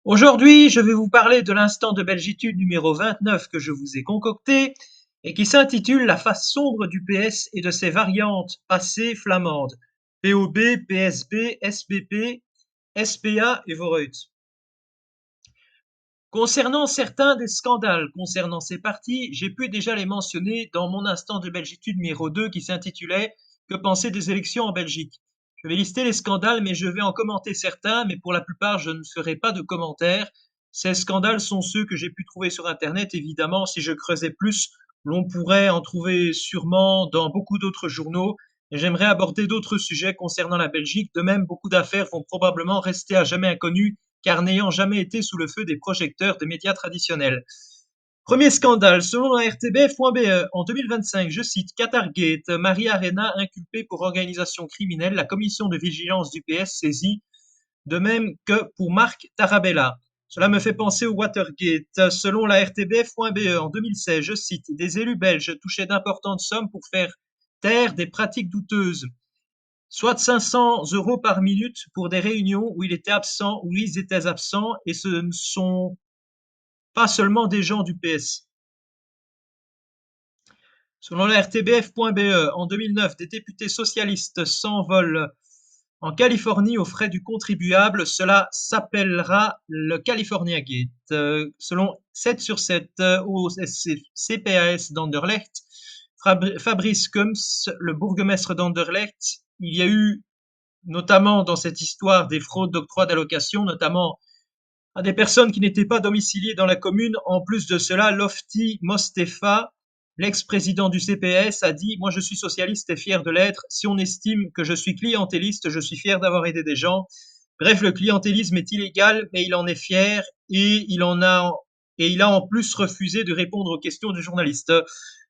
Aujourd'hui, je vais vous parler de l'instant de belgitude numéro 29 que je vous ai concocté et qui s'intitule La face sombre du PS et de ses variantes passées flamandes. POB, PSB, SBP, SPA et Voreut. Concernant certains des scandales concernant ces partis, j'ai pu déjà les mentionner dans mon instant de belgitude numéro 2 qui s'intitulait Que penser des élections en Belgique. Je vais lister les scandales, mais je vais en commenter certains, mais pour la plupart, je ne ferai pas de commentaires. Ces scandales sont ceux que j'ai pu trouver sur Internet. Évidemment, si je creusais plus, l'on pourrait en trouver sûrement dans beaucoup d'autres journaux. Et j'aimerais aborder d'autres sujets concernant la Belgique. De même, beaucoup d'affaires vont probablement rester à jamais inconnues car n'ayant jamais été sous le feu des projecteurs des médias traditionnels. Premier scandale, selon la RTBF.be, en 2025, je cite Qatargate, Maria Arena inculpée pour organisation criminelle, la commission de vigilance du PS saisie, de même que pour Marc Tarabella. Cela me fait penser au Watergate. Selon la RTBF.be, en 2016, je cite Des élus belges touchaient d'importantes sommes pour faire taire des pratiques douteuses soit 500 € par minute pour des réunions où il était absent, où ils étaient absents, et ce ne sont pas seulement des gens du PS. Selon la RTBF.be, en 2009, des députés socialistes s'envolent en Californie aux frais du contribuable. Cela s'appellera le California Gate. Selon 7 sur 7 au CPAS d'Anderlecht, Fabrice Kums, le bourgmestre d'Anderlecht, il y a eu notamment dans cette histoire des fraudes d'octroi d'allocations, notamment à des personnes qui n'étaient pas domiciliées dans la commune. En plus de cela, Lofti Mostefa, l'ex-président du CPS, a dit « Moi, je suis socialiste et fier de l'être. Si on estime que je suis clientéliste, je suis fier d'avoir aidé des gens. » Bref, le clientélisme est illégal, mais il en est fier et il a en plus refusé de répondre aux questions du journaliste.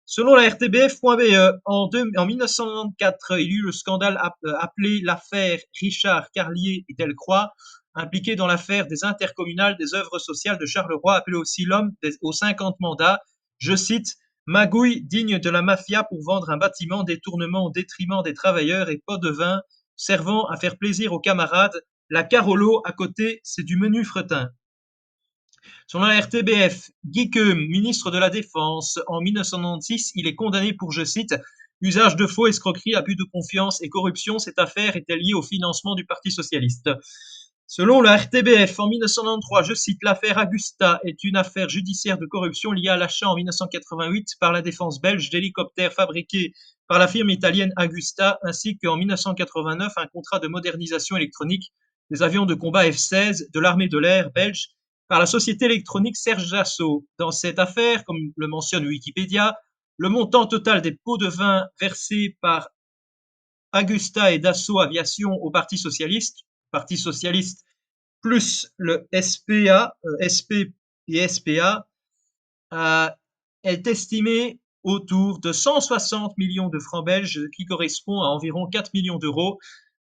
Selon la RTBF.be, en 1994, il y eut le scandale appelé l'affaire Richard Carlier et Delcroix, impliqué dans l'affaire des intercommunales des œuvres sociales de Charleroi, appelé aussi l'homme aux 50 mandats. Je cite Magouille digne de la mafia pour vendre un bâtiment, détournement au détriment des travailleurs et pot de vin servant à faire plaisir aux camarades. La Carolo à côté, c'est du menu fretin. Selon la RTBF, Guy Keum, ministre de la Défense, en 1996, il est condamné pour, je cite, usage de faux, escroquerie, abus de confiance et corruption. Cette affaire était liée au financement du Parti socialiste. Selon la RTBF, en 1993, je cite, l'affaire Agusta est une affaire judiciaire de corruption liée à l'achat en 1988 par la défense belge d'hélicoptères fabriqués par la firme italienne Agusta, ainsi qu'en 1989 un contrat de modernisation électronique des avions de combat F-16 de l'armée de l'air belge par la société électronique Serge Dassault. Dans cette affaire, comme le mentionne Wikipédia, le montant total des pots de vin versés par Agusta et Dassault Aviation au Parti socialiste plus le SPA, SP et SPA, est estimé autour de 160 millions de francs belges, qui correspond à environ 4 millions d'euros.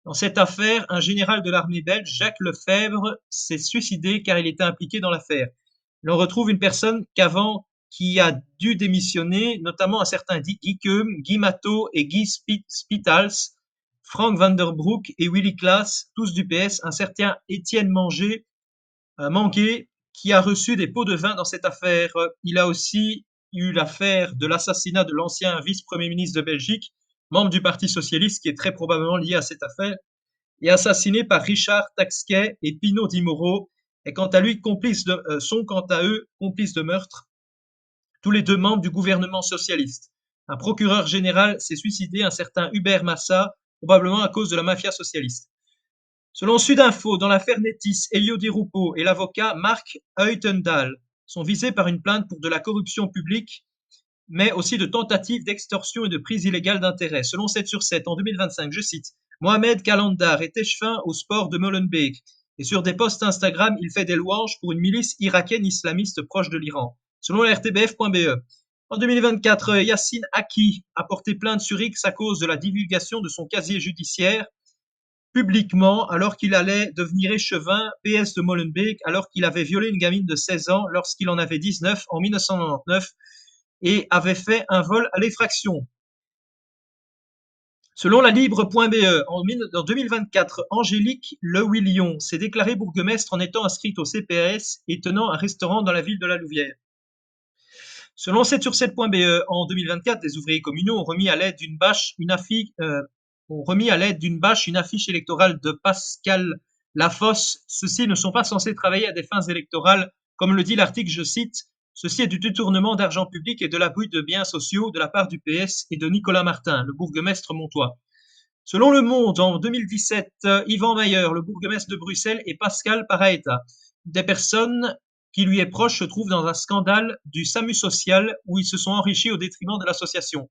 Dans cette affaire, un général de l'armée belge, Jacques Lefebvre, s'est suicidé car il était impliqué dans l'affaire. L'on retrouve une personne qui a dû démissionner, notamment un certain Guy Keum, Guy Matteau et Guy Spitals, Frank van der Broek et Willy Klaas, tous du PS, un certain Étienne Manguet, qui a reçu des pots de vin dans cette affaire. Il a aussi eu l'affaire de l'assassinat de l'ancien vice-premier ministre de Belgique, membre du Parti socialiste, qui est très probablement lié à cette affaire, et assassiné par Richard Taxquet et Pino Di Moro, et quant à lui, sont quant à eux complices de meurtre, tous les deux membres du gouvernement socialiste. Un procureur général s'est suicidé, un certain Hubert Massa, probablement à cause de la mafia socialiste. Selon Sudinfo, dans l'affaire Netis, Elio Di Rupo et l'avocat Marc Heutendal sont visés par une plainte pour de la corruption publique, mais aussi de tentatives d'extorsion et de prise illégale d'intérêt. Selon 7 sur 7, en 2025, je cite, Mohamed Kalandar est échevin au sport de Molenbeek et sur des posts Instagram, il fait des louanges pour une milice irakienne islamiste proche de l'Iran. Selon la RTBF.be, en 2024, Yassine Haki a porté plainte sur X à cause de la divulgation de son casier judiciaire publiquement alors qu'il allait devenir échevin PS de Molenbeek alors qu'il avait violé une gamine de 16 ans lorsqu'il en avait 19 en 1999 et avait fait un vol à l'effraction. Selon la Libre.be, en 2024, Angélique Le Willion s'est déclarée bourgmestre en étant inscrite au CPS et tenant un restaurant dans la ville de la Louvière. Selon 7sur7.be, en 2024, des ouvriers communaux ont remis à l'aide d'une bâche une affiche électorale de Pascal Lafosse. Ceux-ci ne sont pas censés travailler à des fins électorales, comme le dit l'article, je cite, ceci est du détournement d'argent public et de l'abus de biens sociaux de la part du PS et de Nicolas Martin, le bourgmestre montois. Selon Le Monde, en 2017, Yvan Mayer, le bourgmestre de Bruxelles, et Pascal Paraeta, des personnes qui lui est proche, se trouvent dans un scandale du SAMU social où ils se sont enrichis au détriment de l'association.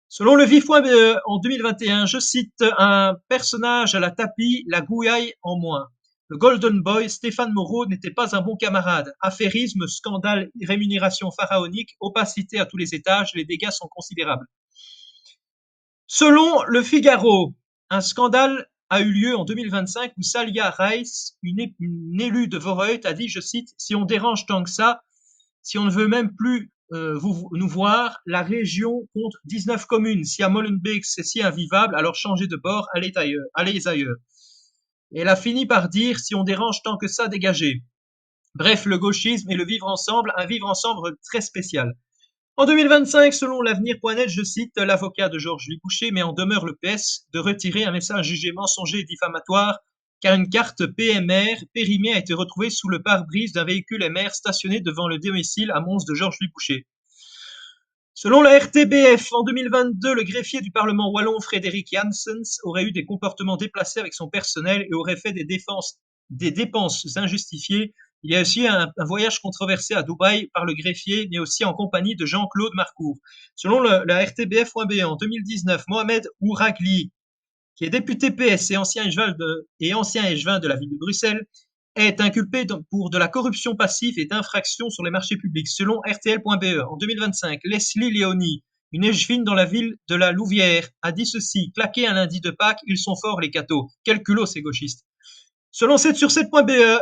Selon le Vif.be, en 2021, je cite, un personnage à la tapis, la gouaille en moins. Le Golden Boy, Stéphane Moreau, n'était pas un bon camarade. Affairisme, scandale, rémunération pharaonique, opacité à tous les étages, les dégâts sont considérables. Selon Le Figaro, un scandale a eu lieu en 2025 où Salia Reiss, une élue de Vorreut, a dit, je cite, si on dérange tant que ça, si on ne veut même plus nous voir, la région compte 19 communes. Si à Molenbeek c'est si invivable, alors changez de bord, allez ailleurs. Et elle a fini par dire, si on dérange tant que ça, dégagez. Bref, le gauchisme et le vivre ensemble, un vivre ensemble très spécial. En 2025, selon l'avenir.net, je cite, l'avocat de Georges-Louis Boucher met en demeure le PS de retirer un message jugé mensonger et diffamatoire car une carte PMR périmée a été retrouvée sous le pare-brise d'un véhicule MR stationné devant le domicile à Mons de Georges-Louis Boucher. Selon la RTBF, en 2022, le greffier du Parlement wallon Frédéric Janssens aurait eu des comportements déplacés avec son personnel et aurait fait des dépenses injustifiées. Il y a aussi un voyage controversé à Dubaï par le greffier, mais aussi en compagnie de Jean-Claude Marcourt. Selon la RTBF.be, en 2019, Mohamed Ouragli, qui est député PS et ancien échevin de la ville de Bruxelles, est inculpé pour de la corruption passive et d'infraction sur les marchés publics. Selon RTL.be, en 2025, Leslie Léonie, une échevine dans la ville de la Louvière, a dit ceci, claqué un lundi de Pâques, ils sont forts les cathos. Quel culot ces gauchistes. Selon 7sur7.be,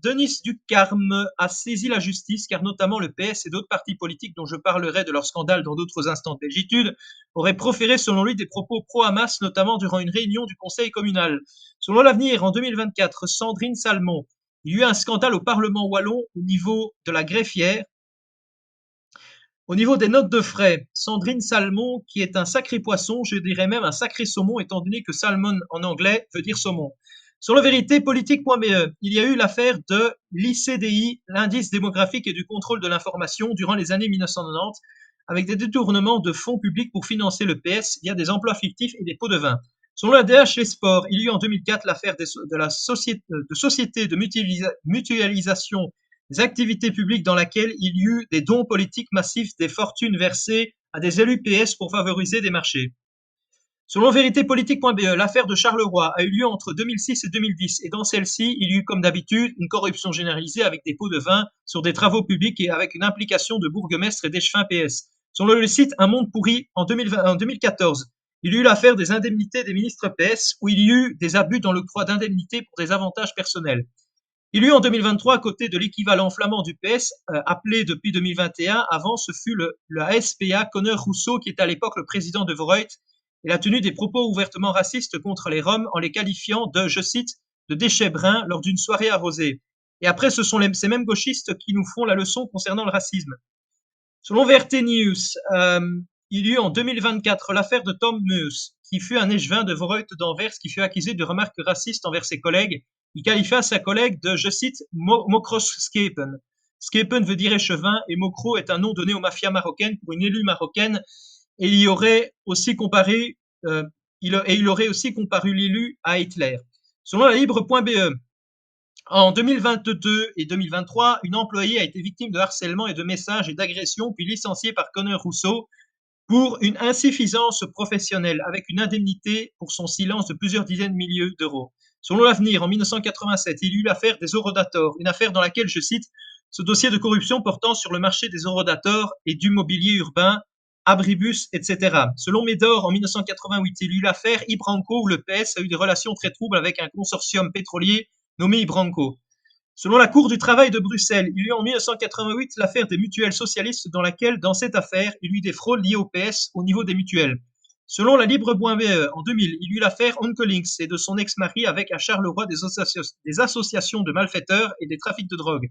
Denis Ducarme a saisi la justice car notamment le PS et d'autres partis politiques dont je parlerai de leur scandale dans d'autres instants de belgitude auraient proféré selon lui des propos pro-Hamas, notamment durant une réunion du conseil communal. Selon l'avenir, en 2024, Sandrine Salmon, il y a eu un scandale au Parlement wallon au niveau de la greffière. Au niveau des notes de frais, Sandrine Salmon, qui est un sacré poisson, je dirais même un sacré saumon, étant donné que salmon en anglais veut dire saumon. Sur le vérité politique.be, il y a eu l'affaire de l'ICDI, l'indice démographique et du contrôle de l'information, durant les années 1990, avec des détournements de fonds publics pour financer le PS via des emplois fictifs et des pots de vin. Selon la DH Les Sports, il y a eu en 2004 l'affaire de la société de mutualisation des activités publiques dans laquelle il y eut des dons politiques massifs, des fortunes versées à des élus PS pour favoriser des marchés. Selon véritépolitique.be, l'affaire de Charleroi a eu lieu entre 2006 et 2010 et dans celle-ci, il y eut comme d'habitude une corruption généralisée avec des pots de vin sur des travaux publics et avec une implication de bourgmestres et d'échevins PS. Selon le site Un Monde Pourri, en 2014, il y eut l'affaire des indemnités des ministres PS où il y eut des abus dans l'octroi d'indemnités pour des avantages personnels. Il y eut en 2023, à côté de l'équivalent flamand du PS, appelé depuis 2021, avant ce fut le ASPA Conor Rousseau, qui était à l'époque le président de Vorreut. Il a tenu des propos ouvertement racistes contre les Roms en les qualifiant de, je cite, de déchets bruns lors d'une soirée arrosée. Et après, ce sont ces mêmes gauchistes qui nous font la leçon concernant le racisme. Selon VRT News, il y eut en 2024 l'affaire de Tom Meus, qui fut un échevin de Vorreut d'Anvers qui fut accusé de remarques racistes envers ses collègues. Il qualifia sa collègue de, je cite, Mokros-Skepen. Skepen veut dire échevin et Mokro est un nom donné aux mafias marocaines pour une élue marocaine. Et il aurait aussi comparé l'élu à Hitler. Selon la Libre.be, en 2022 et 2023, une employée a été victime de harcèlement et de messages et d'agressions, puis licenciée par Conor Rousseau pour une insuffisance professionnelle, avec une indemnité pour son silence de plusieurs dizaines de milliers d'euros. Selon l'avenir, en 1987, il y eut l'affaire des Orodators, une affaire dans laquelle, je cite, ce dossier de corruption portant sur le marché des Orodators et du mobilier urbain, abribus, etc. Selon Médor, en 1988, il y eut l'affaire Ibranco où le PS a eu des relations très troubles avec un consortium pétrolier nommé Ibranco. Selon la Cour du travail de Bruxelles, il y eut en 1988 l'affaire des mutuelles socialistes dans laquelle, dans cette affaire, il y eut des fraudes liées au PS au niveau des mutuelles. Selon la Libre.be, en 2000, il y eut l'affaire Onkelings et de son ex-mari avec à Charleroi des associations de malfaiteurs et des trafics de drogue.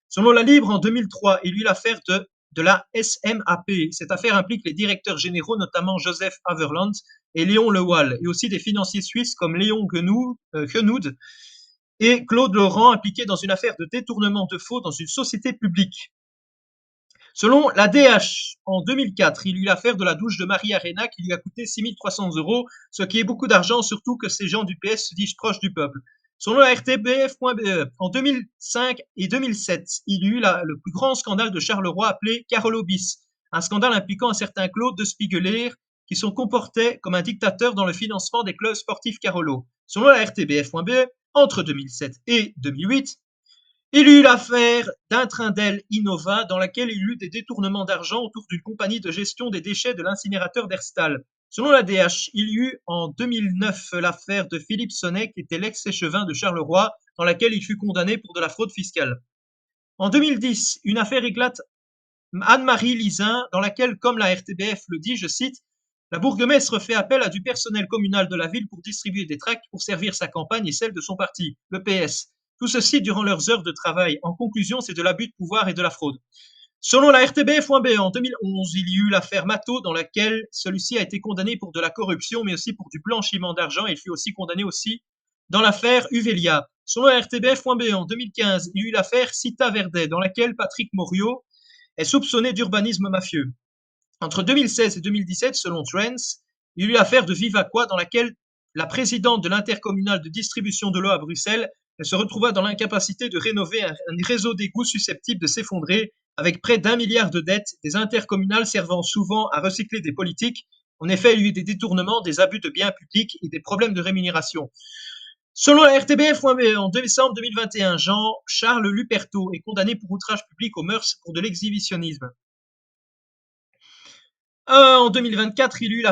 Selon la Libre, en 2003, il y eut l'affaire de la SMAP. Cette affaire implique les directeurs généraux, notamment Joseph Haverland et Léon Lewal, et aussi des financiers suisses comme Léon Genoud et Claude Laurent, impliqués dans une affaire de détournement de faux dans une société publique. Selon la DH, en 2004, il y eut l'affaire de la douche de Marie Arena qui lui a coûté 6 300 €, ce qui est beaucoup d'argent, surtout que ces gens du PS se disent proches du peuple. Selon la RTBF.be, en 2005 et 2007, il y eut le plus grand scandale de Charleroi appelé Carolo Bis, un scandale impliquant un certain Claude de Spiegeler qui se comportait comme un dictateur dans le financement des clubs sportifs Carolo. Selon la RTBF.be, entre 2007 et 2008, il y eut l'affaire d'Intrindel Innova dans laquelle il y eut des détournements d'argent autour d'une compagnie de gestion des déchets de l'incinérateur d'Herstal. Selon la DH, il y eut en 2009 l'affaire de Philippe Sonnet, qui était l'ex-échevin de Charleroi, dans laquelle il fut condamné pour de la fraude fiscale. En 2010, une affaire éclate Anne-Marie Lizin, dans laquelle, comme la RTBF le dit, je cite, la bourgmestre fait appel à du personnel communal de la ville pour distribuer des tracts pour servir sa campagne et celle de son parti, le PS. Tout ceci durant leurs heures de travail. En conclusion, c'est de l'abus de pouvoir et de la fraude. Selon la RTBF.be, en 2011, il y eut l'affaire Mato dans laquelle celui-ci a été condamné pour de la corruption, mais aussi pour du blanchiment d'argent. Il fut aussi condamné aussi dans l'affaire Uvelia. Selon la RTBF.be, en 2015, il y eut l'affaire Cita Verde dans laquelle Patrick Morio est soupçonné d'urbanisme mafieux. Entre 2016 et 2017, selon Trends, il y eut l'affaire de Vivaqua dans laquelle la présidente de l'intercommunale de distribution de l'eau à Bruxelles se retrouva dans l'incapacité de rénover un réseau d'égouts susceptible de s'effondrer avec près d'1 milliard de dettes, des intercommunales servant souvent à recycler des politiques. En effet, il y eut des détournements, des abus de biens publics et des problèmes de rémunération. Selon la RTBF.be, en décembre 2021, Jean-Charles Luperto est condamné pour outrage public aux mœurs pour de l'exhibitionnisme. En 2024, il y eut,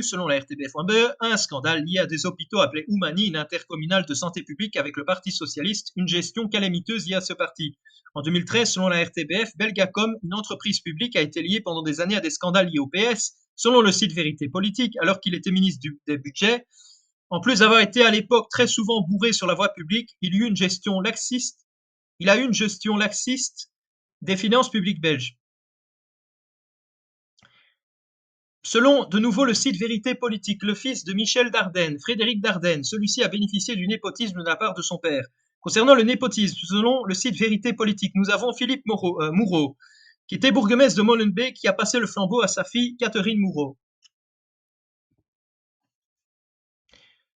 selon la RTBF.be, un scandale lié à des hôpitaux appelés Oumani, une intercommunale de santé publique avec le Parti socialiste, une gestion calamiteuse liée à ce parti. En 2013, selon la RTBF, Belgacom, une entreprise publique, a été liée pendant des années à des scandales liés au PS, selon le site Vérité Politique, alors qu'il était ministre des Budgets. En plus d'avoir été à l'époque très souvent bourré sur la voie publique, il a eu une gestion laxiste des finances publiques belges. Selon de nouveau le site Vérité Politique, le fils de Michel Dardenne, Frédéric Dardenne, celui-ci a bénéficié du népotisme de la part de son père. Concernant le népotisme, selon le site Vérité Politique, nous avons Philippe Moureau, qui était bourgmestre de Molenbeek, qui a passé le flambeau à sa fille Catherine Moureau.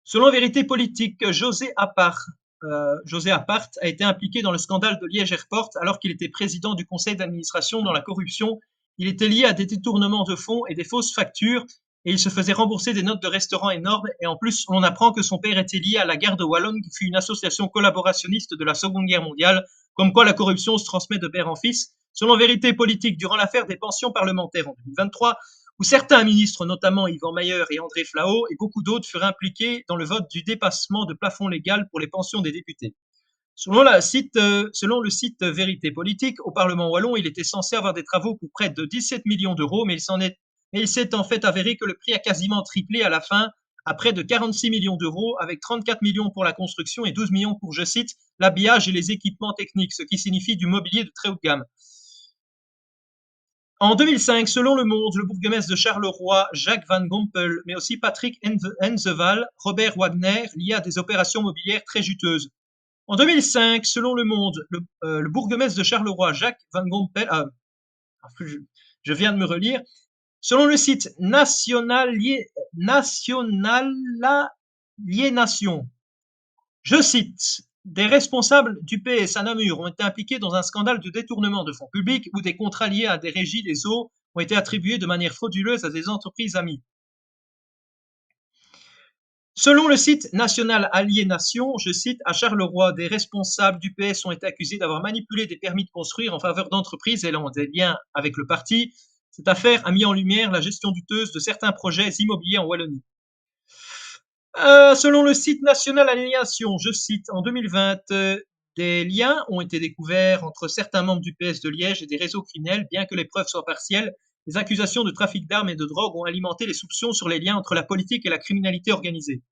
Selon Vérité Politique, José Apart a été impliqué dans le scandale de Liège Airport alors qu'il était président du conseil d'administration dans la corruption. Il était lié à des détournements de fonds et des fausses factures et il se faisait rembourser des notes de restaurants énormes. Et en plus, on apprend que son père était lié à la Garde Wallonne, qui fut une association collaborationniste de la Seconde Guerre mondiale, comme quoi la corruption se transmet de père en fils. Selon Vérité Politique, durant l'affaire des pensions parlementaires en 2023, où certains ministres, notamment Yvan Mayer et André Flahault, et beaucoup d'autres furent impliqués dans le vote du dépassement de plafond légal pour les pensions des députés. Selon le site Vérité Politique, au Parlement wallon, il était censé avoir des travaux pour près de 17 millions d'euros, mais il s'est en fait avéré que le prix a quasiment triplé à la fin, à près de 46 millions d'euros, avec 34 millions pour la construction et 12 millions pour, je cite, l'habillage et les équipements techniques, ce qui signifie du mobilier de très haute gamme. En 2005, selon Le Monde, le bourgmestre de Charleroi, Jacques Van Gompel, mais aussi Patrick Enzeval, Robert Wagner, liés à des opérations mobilières très juteuses. En 2005, selon Le Monde, le bourgmestre de Charleroi, Jacques Van Gompel, je viens de me relire, selon le site Nationaliénation, je cite, des responsables du PS à Namur ont été impliqués dans un scandale de détournement de fonds publics où des contrats liés à des régies des eaux ont été attribués de manière frauduleuse à des entreprises amies. Selon le site National Aliénation, je cite, à Charleroi, des responsables du PS ont été accusés d'avoir manipulé des permis de construire en faveur d'entreprises ayant des liens avec le parti. Cette affaire a mis en lumière la gestion douteuse de certains projets immobiliers en Wallonie. Selon le site National Aliénation, je cite, en 2020, des liens ont été découverts entre certains membres du PS de Liège et des réseaux criminels, bien que les preuves soient partielles. Les accusations de trafic d'armes et de drogue ont alimenté les soupçons sur les liens entre la politique et la criminalité organisée.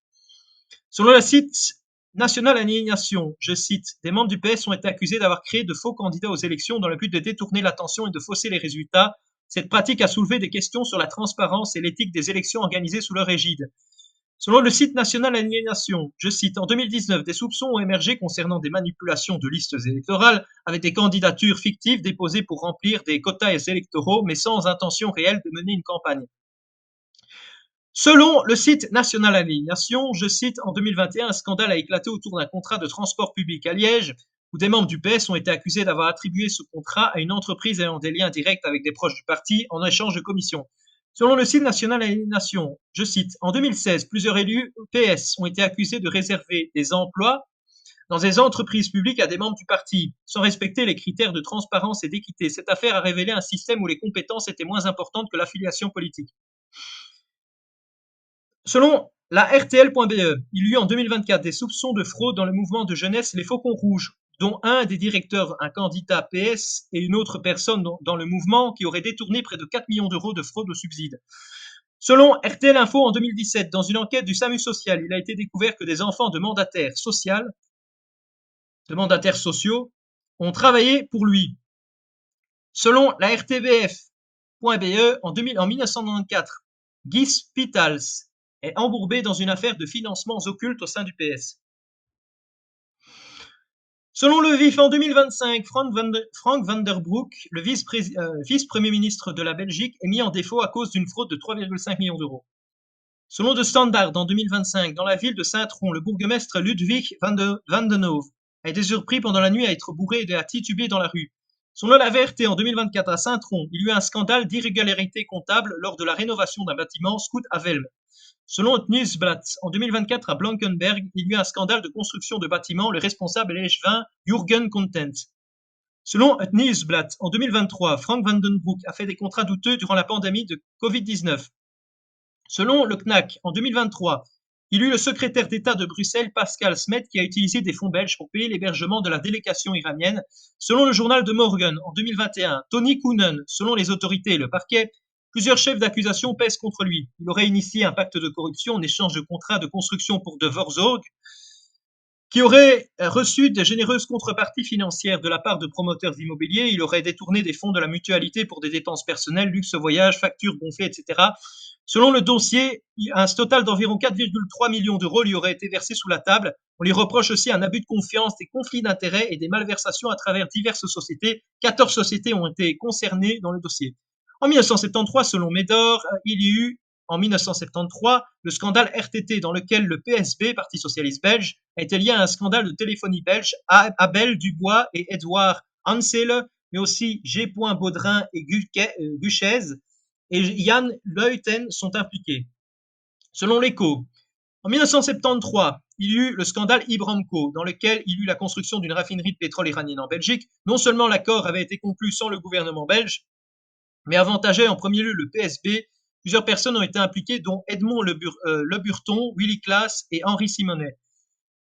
Selon le site National Alignation, je cite, des membres du PS ont été accusés d'avoir créé de faux candidats aux élections dans le but de détourner l'attention et de fausser les résultats. Cette pratique a soulevé des questions sur la transparence et l'éthique des élections organisées sous leur égide. Selon le site National Alignation, je cite, en 2019, des soupçons ont émergé concernant des manipulations de listes électorales avec des candidatures fictives déposées pour remplir des quotas électoraux, mais sans intention réelle de mener une campagne. Selon le site National Alignation, je cite, en 2021, un scandale a éclaté autour d'un contrat de transport public à Liège, où des membres du PS ont été accusés d'avoir attribué ce contrat à une entreprise ayant des liens directs avec des proches du parti en échange de commissions. Selon le site National Alignation, je cite, en 2016, plusieurs élus PS ont été accusés de réserver des emplois dans des entreprises publiques à des membres du parti, sans respecter les critères de transparence et d'équité. Cette affaire a révélé un système où les compétences étaient moins importantes que l'affiliation politique. Selon la RTL.be, il y eut en 2024 des soupçons de fraude dans le mouvement de jeunesse Les Faucons Rouges, dont un des directeurs, un candidat PS, et une autre personne dans le mouvement qui aurait détourné près de 4 millions d'euros de fraude aux subsides. Selon RTL Info, en 2017, dans une enquête du SAMU social, il a été découvert que des enfants de mandataires sociaux, ont travaillé pour lui. Selon la RTBF.be, en 1994, Guy Spitals est embourbé dans une affaire de financements occultes au sein du PS. Selon Le Vif, en 2025, Frank van der Broek, le vice-premier ministre de la Belgique, est mis en défaut à cause d'une fraude de 3,5 millions d'euros. Selon The Standard, en 2025, dans la ville de Saint-Tron, le bourgmestre Ludwig van den Hove a été surpris pendant la nuit à être bourré et à tituber dans la rue. Selon la VRT, en 2024, à Saint-Tron, il y a eu un scandale d'irrégularité comptable lors de la rénovation d'un bâtiment scout à Velm. Selon het Nieuwsblad, en 2024, à Blankenberg, il y a eu un scandale de construction de bâtiments. Le responsable est l'échevin Jurgen Content. Selon het Nieuwsblad, en 2023, Frank van den Broek a fait des contrats douteux durant la pandémie de Covid-19. Selon le CNAC, en 2023, il y a eu le secrétaire d'État de Bruxelles, Pascal Smet, qui a utilisé des fonds belges pour payer l'hébergement de la délégation iranienne. Selon le journal de Morgan, en 2021, Tony Koonen, selon les autorités et le parquet, plusieurs chefs d'accusation pèsent contre lui. Il aurait initié un pacte de corruption en échange de contrats de construction pour De Voorzorg, qui aurait reçu de généreuses contreparties financières de la part de promoteurs immobiliers. Il aurait détourné des fonds de la mutualité pour des dépenses personnelles, luxe voyage, factures gonflées, etc. Selon le dossier, un total d'environ 4,3 millions d'euros lui aurait été versé sous la table. On lui reproche aussi un abus de confiance, des conflits d'intérêts et des malversations à travers diverses sociétés. 14 sociétés ont été concernées dans le dossier. En 1973, selon Médor, il y eut en 1973 le scandale RTT dans lequel le PSB, Parti socialiste belge, a été lié à un scandale de téléphonie belge. Abel Dubois et Edouard Ansel, mais aussi G. Baudrin et Guchez et Jan Leuten sont impliqués. Selon l'Echo, en 1973, il y eut le scandale Ibramco, dans lequel il y eut la construction d'une raffinerie de pétrole iranienne en Belgique. Non seulement l'accord avait été conclu sans le gouvernement belge, mais avantageait en premier lieu le PSB. Plusieurs personnes ont été impliquées, dont Edmond Le Burton, Willy Claes et Henri Simonet.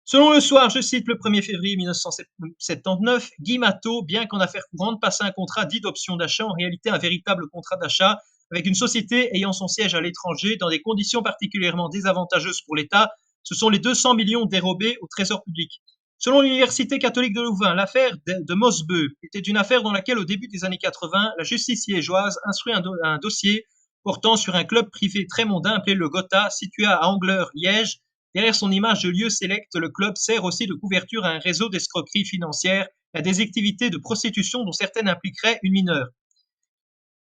Selon Le Soir, je cite, le 1er février 1979, Guy Matteau, bien qu'en affaire courante, passait un contrat dit d'option d'achat, en réalité un véritable contrat d'achat, avec une société ayant son siège à l'étranger, dans des conditions particulièrement désavantageuses pour l'État. Ce sont les 200 millions dérobés au trésor public. Selon l'Université catholique de Louvain, l'affaire de Mosbeu était une affaire dans laquelle, au début des années 80, la justice liégeoise instruit un dossier portant sur un club privé très mondain appelé le Gotha, situé à Angleur, Liège. Derrière son image de lieu sélect, le club sert aussi de couverture à un réseau d'escroqueries financières et à des activités de prostitution dont certaines impliqueraient une mineure.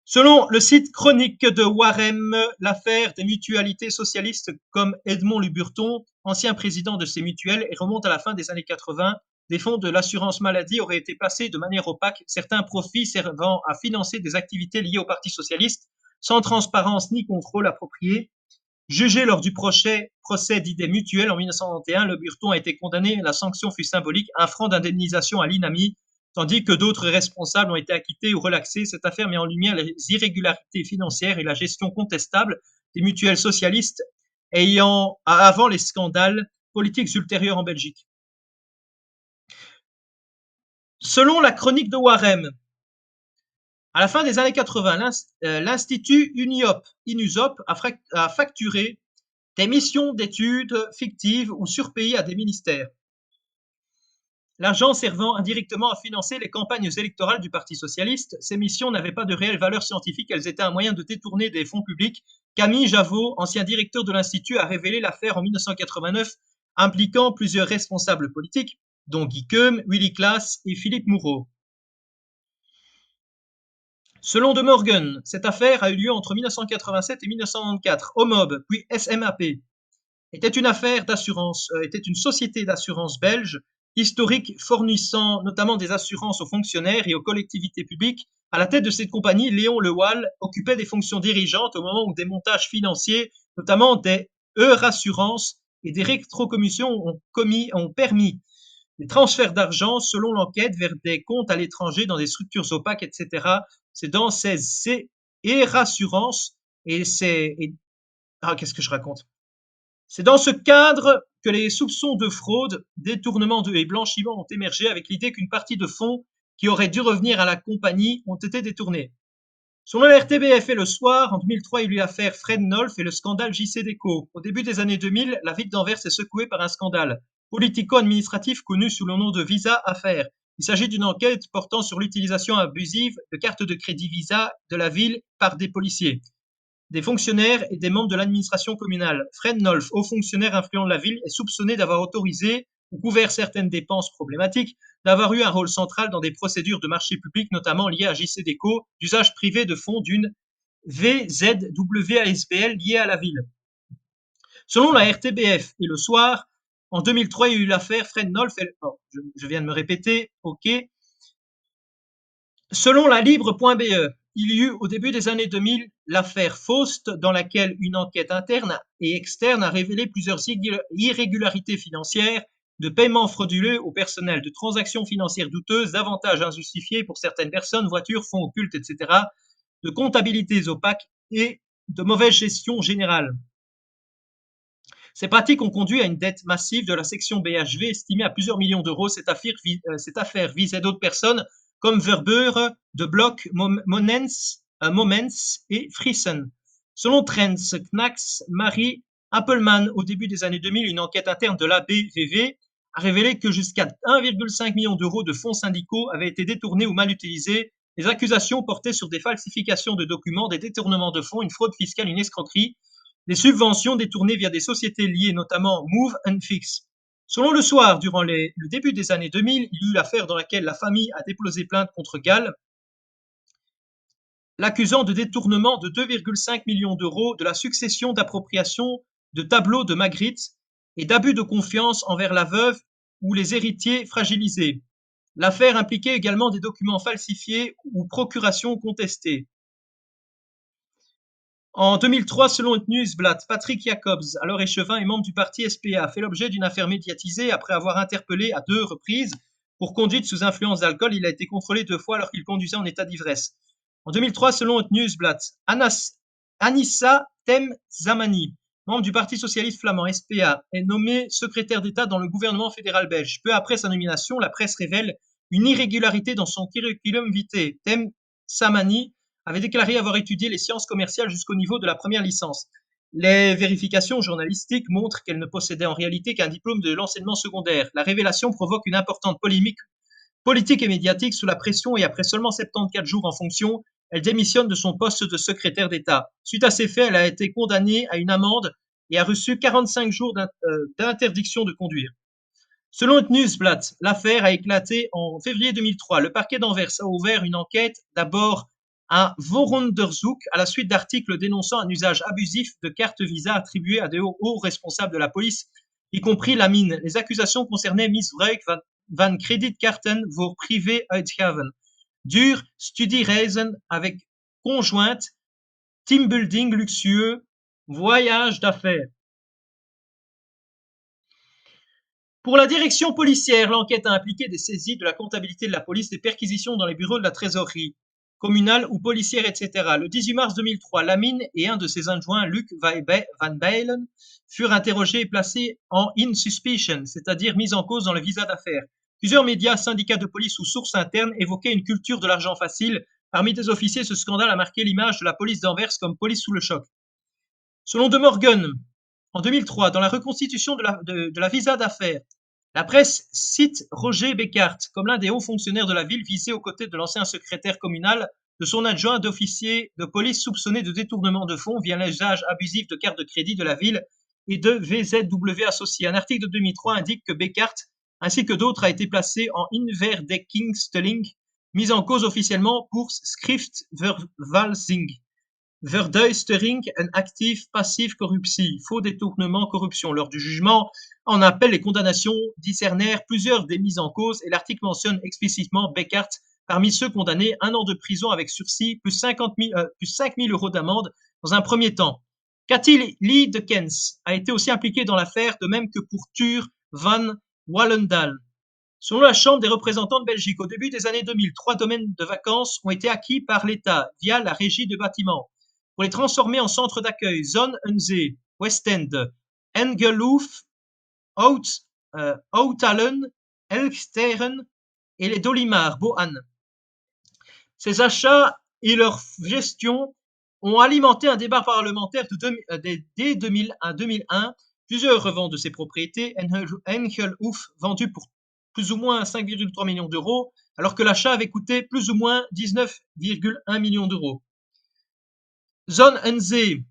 Selon le site Chronique de Warem, l'affaire des mutualités socialistes comme Edmond Luburton, ancien président de ces mutuelles, et remonte à la fin des années 80, des fonds de l'assurance maladie auraient été placés de manière opaque, certains profits servant à financer des activités liées au Parti socialiste, sans transparence ni contrôle approprié. Jugé lors du procès dit des mutuelles en 1991, Le Burton a été condamné. La sanction fut symbolique, 1 franc d'indemnisation à l'INAMI, tandis que d'autres responsables ont été acquittés ou relaxés. Cette affaire met en lumière les irrégularités financières et la gestion contestable des mutuelles socialistes avant les scandales politiques ultérieurs en Belgique. Selon la chronique de Warem, À la fin des années 80, l'Institut Inusop a facturé des missions d'études fictives ou surpayées à des ministères, l'argent servant indirectement à financer les campagnes électorales du Parti socialiste. Ces missions n'avaient pas de réelle valeur scientifique, elles étaient un moyen de détourner des fonds publics. Camille Javot, ancien directeur de l'Institut, a révélé l'affaire en 1989, impliquant plusieurs responsables politiques, dont Guy Queum, Willy Claes et Philippe Moureau. Selon De Morgan, cette affaire a eu lieu entre 1987 et 1994. Omob, puis SMAP, était une société d'assurance belge historique fournissant notamment des assurances aux fonctionnaires et aux collectivités publiques. À la tête de cette compagnie, Léon Lewal occupait des fonctions dirigeantes au moment où des montages financiers, notamment des Eurassurances et des rétrocommissions ont permis des transferts d'argent selon l'enquête vers des comptes à l'étranger dans des structures opaques, etc. C'est dans ces Eurassurances et qu'est-ce que je raconte? C'est dans ce cadre que les soupçons de fraude, détournement et blanchiment ont émergé avec l'idée qu'une partie de fonds qui auraient dû revenir à la compagnie ont été détournés. Selon le RTBF et Le Soir, en 2003, il y a eu l'affaire Fred Nolf et le scandale JCDecaux. Au début des années 2000, la ville d'Anvers est secouée par un scandale politico-administratif connu sous le nom de Visa Affaire. Il s'agit d'une enquête portant sur l'utilisation abusive de cartes de crédit Visa de la ville par des policiers, des fonctionnaires et des membres de l'administration communale. Fred Nolf, haut fonctionnaire influent de la ville, est soupçonné d'avoir autorisé ou couvert certaines dépenses problématiques, d'avoir eu un rôle central dans des procédures de marché public, notamment liées à JCDecaux, d'usage privé de fonds d'une VZWASBL liée à la ville. Selon la RTBF et Le Soir, en 2003, il y a eu l'affaire Fred Nolf. Je viens de me répéter, ok. Selon la Libre.be, il y eut au début des années 2000 l'affaire Faust, dans laquelle une enquête interne et externe a révélé plusieurs irrégularités financières, de paiements frauduleux au personnel, de transactions financières douteuses, d'avantages injustifiés pour certaines personnes, voitures, fonds occultes, etc., de comptabilités opaques et de mauvaise gestion générale. Ces pratiques ont conduit à une dette massive de la section BHV estimée à plusieurs millions d'euros. Cette affaire visait d'autres personnes comme Verbeure, De Block, Momens et Friesen. Selon Trends, Knax, Marie Appelman, au début des années 2000, une enquête interne de l'ABVV a révélé que jusqu'à 1,5 million d'euros de fonds syndicaux avaient été détournés ou mal utilisés. Les accusations portaient sur des falsifications de documents, des détournements de fonds, une fraude fiscale, une escroquerie, des subventions détournées via des sociétés liées, notamment Move and Fix. Selon Le Soir, durant le début des années 2000, il y eut l'affaire dans laquelle la famille a déposé plainte contre Gall, l'accusant de détournement de 2,5 millions d'euros, de la succession d'appropriation de tableaux de Magritte et d'abus de confiance envers la veuve ou les héritiers fragilisés. L'affaire impliquait également des documents falsifiés ou procurations contestées. En 2003, selon le Nieuwsblad, Patrick Jacobs, alors échevin et membre du parti SPA, a fait l'objet d'une affaire médiatisée après avoir interpellé à 2 reprises pour conduite sous influence d'alcool. Il a été contrôlé 2 fois alors qu'il conduisait en état d'ivresse. En 2003, selon le Nieuwsblad, Anissa Temzamani, membre du Parti socialiste flamand SPA, est nommée secrétaire d'État dans le gouvernement fédéral belge. Peu après sa nomination, la presse révèle une irrégularité dans son curriculum vitae. Temzamani avait déclaré avoir étudié les sciences commerciales jusqu'au niveau de la première licence. Les vérifications journalistiques montrent qu'elle ne possédait en réalité qu'un diplôme de l'enseignement secondaire. La révélation provoque une importante polémique politique et médiatique sous la pression et après seulement 74 jours en fonction, elle démissionne de son poste de secrétaire d'État. Suite à ces faits, elle a été condamnée à une amende et a reçu 45 jours d'interdiction de conduire. Selon le Nieuwsblad, l'affaire a éclaté en février 2003. Le parquet d'Anvers a ouvert une enquête, d'abord un vooronderzoek à la suite d'articles dénonçant un usage abusif de cartes Visa attribuées à des hauts responsables de la police, y compris la mine. Les accusations concernaient misbruik van creditkarten voor privé-uitgaven, duur studiereizen avec conjointe, teambuilding luxueux, voyage d'affaires. Pour la direction policière, l'enquête a impliqué des saisies de la comptabilité de la police, des perquisitions dans les bureaux de la trésorerie communale ou policière, etc. Le 18 mars 2003, Lamine et un de ses adjoints, Luc Van Beilen, furent interrogés et placés en in suspicion, c'est-à-dire mis en cause dans le visa d'affaires. Plusieurs médias, syndicats de police ou sources internes évoquaient une culture de l'argent facile, Parmi tes officiers, ce scandale a marqué l'image de la police d'Anvers comme police sous le choc. Selon De Morgan, en 2003, dans la reconstitution de la visa d'affaires, la presse cite Roger Becart comme l'un des hauts fonctionnaires de la ville visé aux côtés de l'ancien secrétaire communal, de son adjoint d'officier de police soupçonné de détournement de fonds via l'usage abusif de cartes de crédit de la ville et de VZW associés. Un article de 2003 indique que Becart, ainsi que d'autres, a été placé en Inverdekkingstelling, mis en cause officiellement pour schriftvervalsing, verduistering en actief passive corruptie, faux détournement, corruption. Lors du jugement, en appel, les condamnations discernèrent plusieurs des mises en cause et l'article mentionne explicitement Becart parmi ceux condamnés 1 an de prison avec sursis plus 5 000 euros d'amende dans un premier temps. Cathy Lee de Kens a été aussi impliquée dans l'affaire, de même que pour Tuur van Wallendal. Selon la Chambre des représentants de Belgique, au début des années 2000, 3 domaines de vacances ont été acquis par l'État via la régie de bâtiments pour les transformer en centres d'accueil. Zonnezee, West End, Engelhof, Outalen, Elksteren et les Dolimar, Bohan. Ces achats et leur gestion ont alimenté un débat parlementaire dès 2001. Plusieurs revendent de ces propriétés. Engelhof, vendu pour plus ou moins 5,3 millions d'euros, alors que l'achat avait coûté plus ou moins 19,1 millions d'euros. Zonnezee,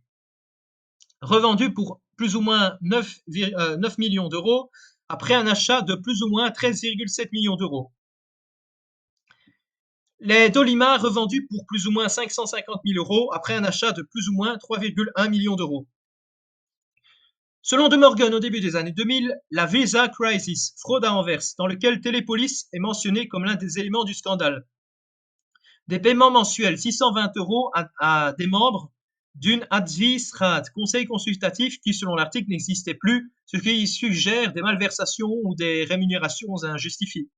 revendu pour plus ou moins 9 millions d'euros, après un achat de plus ou moins 13,7 millions d'euros. Les Dolimar revendus pour plus ou moins 550 000 euros, après un achat de plus ou moins 3,1 millions d'euros. Selon De Morgan, au début des années 2000, la Visa Crisis, fraude à Anvers, dans lequel Télépolis est mentionné comme l'un des éléments du scandale. Des paiements mensuels 620 euros à des membres d'une Adviesraad, conseil consultatif qui, selon l'article, n'existait plus, ce qui suggère des malversations ou des rémunérations injustifiées.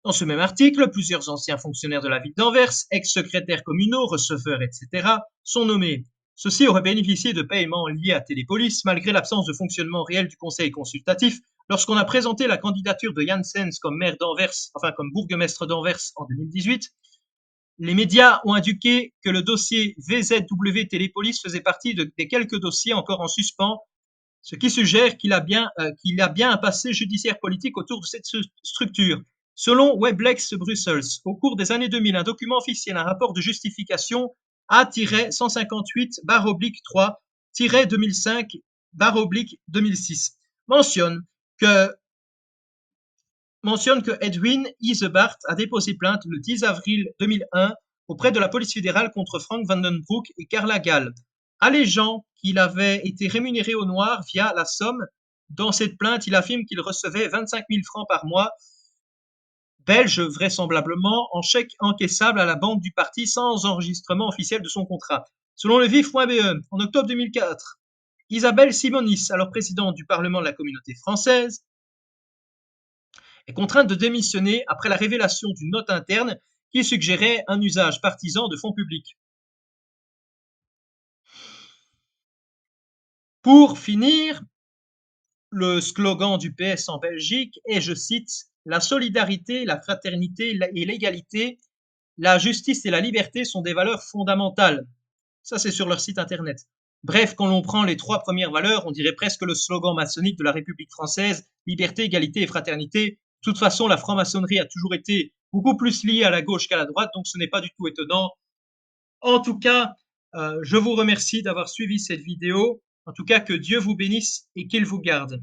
Dans ce même article, plusieurs anciens fonctionnaires de la ville d'Anvers, ex-secrétaires communaux, receveurs, etc., sont nommés. Ceux-ci auraient bénéficié de paiements liés à Télépolis, malgré l'absence de fonctionnement réel du conseil consultatif. Lorsqu'on a présenté la candidature de Janssens comme maire d'Anvers, enfin comme bourgmestre d'Anvers en 2018, les médias ont indiqué que le dossier VZW Télépolis faisait partie des quelques dossiers encore en suspens, ce qui suggère qu'il a bien un passé judiciaire politique autour de cette structure. Selon Weblex Brussels, au cours des années 2000, un document officiel, un rapport de justification A-158-2005-2006 mentionne que Edwin Isebart a déposé plainte le 10 avril 2001 auprès de la police fédérale contre Frank Vandenbroek et Carla Gall, allégeant qu'il avait été rémunéré au noir via la somme. Dans cette plainte, il affirme qu'il recevait 25 000 francs par mois belge vraisemblablement en chèque encaissable à la banque du parti sans enregistrement officiel de son contrat. Selon le vif.be, en octobre 2004, Isabelle Simonis, alors présidente du Parlement de la Communauté française, est contrainte de démissionner après la révélation d'une note interne qui suggérait un usage partisan de fonds publics. Pour finir, le slogan du PS en Belgique est, je cite, « La solidarité, la fraternité et l'égalité, la justice et la liberté sont des valeurs fondamentales. » Ça, c'est sur leur site internet. Bref, quand l'on prend les 3 premières valeurs, on dirait presque le slogan maçonnique de la République française, liberté, égalité et fraternité. De toute façon, la franc-maçonnerie a toujours été beaucoup plus liée à la gauche qu'à la droite, donc ce n'est pas du tout étonnant. En tout cas, je vous remercie d'avoir suivi cette vidéo. En tout cas, que Dieu vous bénisse et qu'il vous garde.